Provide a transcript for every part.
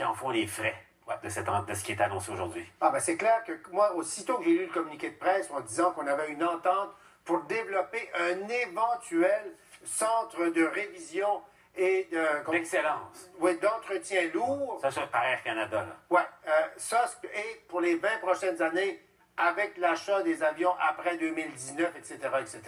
qui en font les frais de ce qui est annoncé aujourd'hui? Ah ben c'est clair que moi, aussitôt que j'ai lu le communiqué de presse en disant qu'on avait une entente pour développer un éventuel centre de révision et d'excellence. Oui, d'entretien lourd. Ça, c'est par Air Canada, là. Oui, et pour les 20 prochaines années, avec l'achat des avions après 2019, etc., etc.,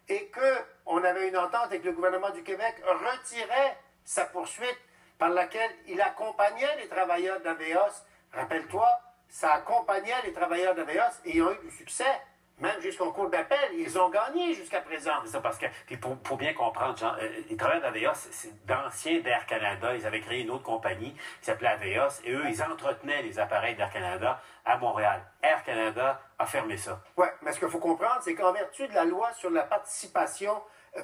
et qu'on avait une entente et que le gouvernement du Québec retirait sa poursuite par laquelle il accompagnait les travailleurs de l'AVEOS. Rappelle-toi, ça accompagnait les travailleurs de l'AVEOS et ils ont eu du succès. Même jusqu'en cours d'appel, ils ont gagné jusqu'à présent. C'est ça, parce que, puis pour bien comprendre, Jean, les travailleurs d'Aveos, c'est d'anciens d'Air Canada. Ils avaient créé une autre compagnie qui s'appelait Avios, et eux, ils entretenaient les appareils d'Air Canada à Montréal. Air Canada a fermé ça. Oui, mais ce qu'il faut comprendre, c'est qu'en vertu de la loi sur la participation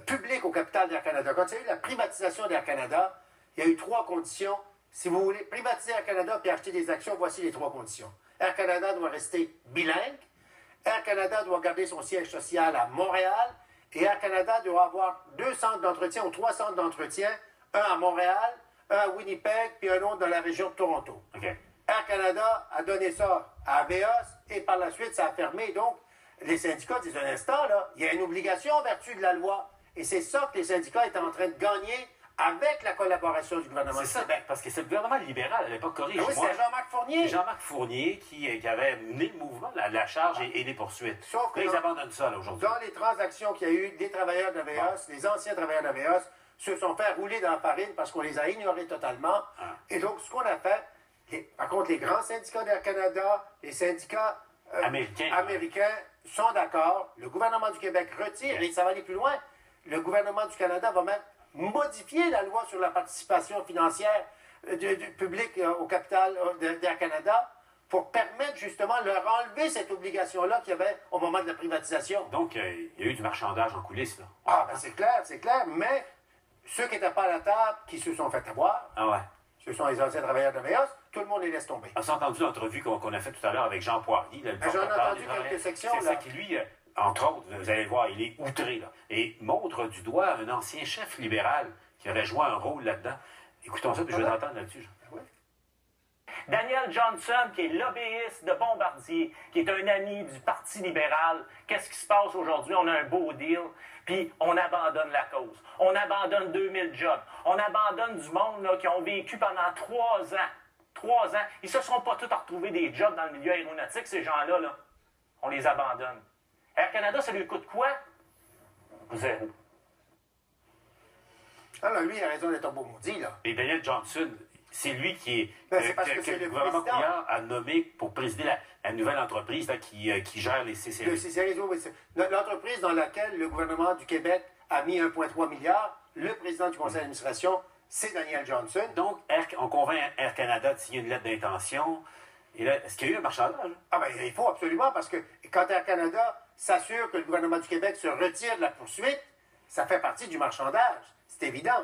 publique au capital d'Air Canada, quand il y a eu la privatisation d'Air Canada, il y a eu 3 conditions. Si vous voulez privatiser Air Canada puis acheter des actions, voici les 3 conditions. Air Canada doit rester bilingue. Air Canada doit garder son siège social à Montréal et Air Canada doit avoir 2 centres d'entretien ou 3 centres d'entretien, un à Montréal, un à Winnipeg, puis un autre dans la région de Toronto. Okay. Air Canada a donné ça à Avios et par la suite, ça a fermé. Donc, les syndicats disent un instant, là, il y a une obligation en vertu de la loi. Et c'est ça que les syndicats étaient en train de gagner avec la collaboration du gouvernement. C'est ça, parce que c'est le gouvernement libéral à l'époque, corrige-moi. Oui, c'est Jean-Marc Fournier. Jean-Marc Fournier qui avait mené le mouvement, la charge et les poursuites. Sauf que là, ils abandonnent ça, là, aujourd'hui. Dans les transactions qu'il y a eu, des travailleurs d'AVEOS, les anciens travailleurs d'AVEOS, se sont fait rouler dans la farine parce qu'on les a ignorés totalement. Et donc, ce qu'on a fait, par contre, les grands syndicats d'Air Canada, les syndicats américains sont d'accord. Le gouvernement du Québec retire, et ça va aller plus loin. Le gouvernement du Canada va même modifier la loi sur la participation financière du public au capital d'Air Canada pour permettre justement de leur enlever cette obligation-là qu'il y avait au moment de la privatisation. Donc, il y a eu du marchandage en coulisses, là. Ah, ben c'est clair, mais ceux qui n'étaient pas à la table, qui se sont fait avoir, ce sont les anciens travailleurs d'AVEOS, tout le monde les laisse tomber. On s'est entendu l'entrevue qu'on a fait tout à l'heure avec Jean Poirier. J'en ai entendu quelques sections. C'est ça qui, lui, entre autres, vous allez voir, il est outré, là, et montre du doigt un ancien chef libéral qui aurait joué un rôle là-dedans. Écoutons ça, puis je vais t'entendre là-dessus, Jean. Oui. Daniel Johnson, qui est lobbyiste de Bombardier, qui est un ami du Parti libéral. Qu'est-ce qui se passe aujourd'hui? On a un beau deal, puis on abandonne la cause. On abandonne 2000 jobs. On abandonne du monde là, qui ont vécu pendant 3 ans. 3 ans. Ils se sont pas tous retrouvés des jobs dans le milieu aéronautique, ces gens-là. Là. On les abandonne. Air Canada, ça lui coûte quoi? 0. Alors, lui, il a raison d'être un beau maudit, là. Et Daniel Johnson, c'est lui qui est, c'est parce que c'est le gouvernement président Couillard a nommé pour présider la nouvelle entreprise là, qui gère les CCRI. Le CCRI, oui, l'entreprise dans laquelle le gouvernement du Québec a mis 1,3 milliard, le président du conseil d'administration, c'est Daniel Johnson. Donc, on convainc Air Canada de signer une lettre d'intention. Et là, est-ce qu'il y a eu un marchandage? Ah ben, il faut absolument, parce que quand Air Canada s'assure que le gouvernement du Québec se retire de la poursuite, ça fait partie du marchandage. C'est évident.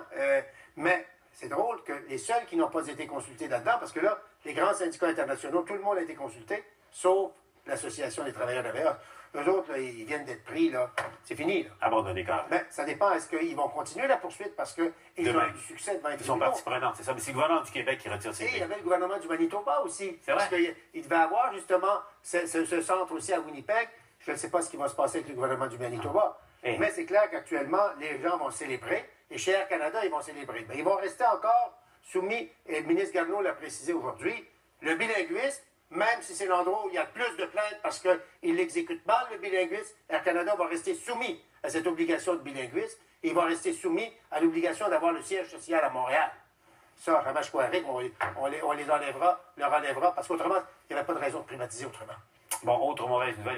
Mais c'est drôle que les seuls qui n'ont pas été consultés là-dedans, parce que là, les grands syndicats internationaux, tout le monde a été consulté, sauf l'Association des travailleurs d'AVEOS. Eux autres, là, ils viennent d'être pris, là. C'est fini, là. Abandonné quand même. Mais ça dépend. Est-ce qu'ils vont continuer la poursuite parce qu'ils ont eu du succès devant les Ils sont partis prenants, c'est ça. Mais c'est le gouvernement du Québec qui retire ses Et il y billes. avait le gouvernement du Manitoba aussi. C'est parce vrai. qu'il devait avoir justement ce centre aussi à Winnipeg. Je ne sais pas ce qui va se passer avec le gouvernement du Manitoba. Mais c'est clair qu'actuellement, les gens vont célébrer. Et chez Air Canada, ils vont célébrer. Mais ils vont rester encore soumis, et le ministre Garneau l'a précisé aujourd'hui, le bilinguisme, même si c'est l'endroit où il y a plus de plaintes parce qu'il exécute mal le bilinguisme, Air Canada va rester soumis à cette obligation de bilinguisme et il va rester soumis à l'obligation d'avoir le siège social à Montréal. Ça, Ramage Kouarik, on les enlèvera, leur enlèvera, parce qu'autrement, il n'y avait pas de raison de privatiser autrement. Bon, autre mauvaise nouvelle.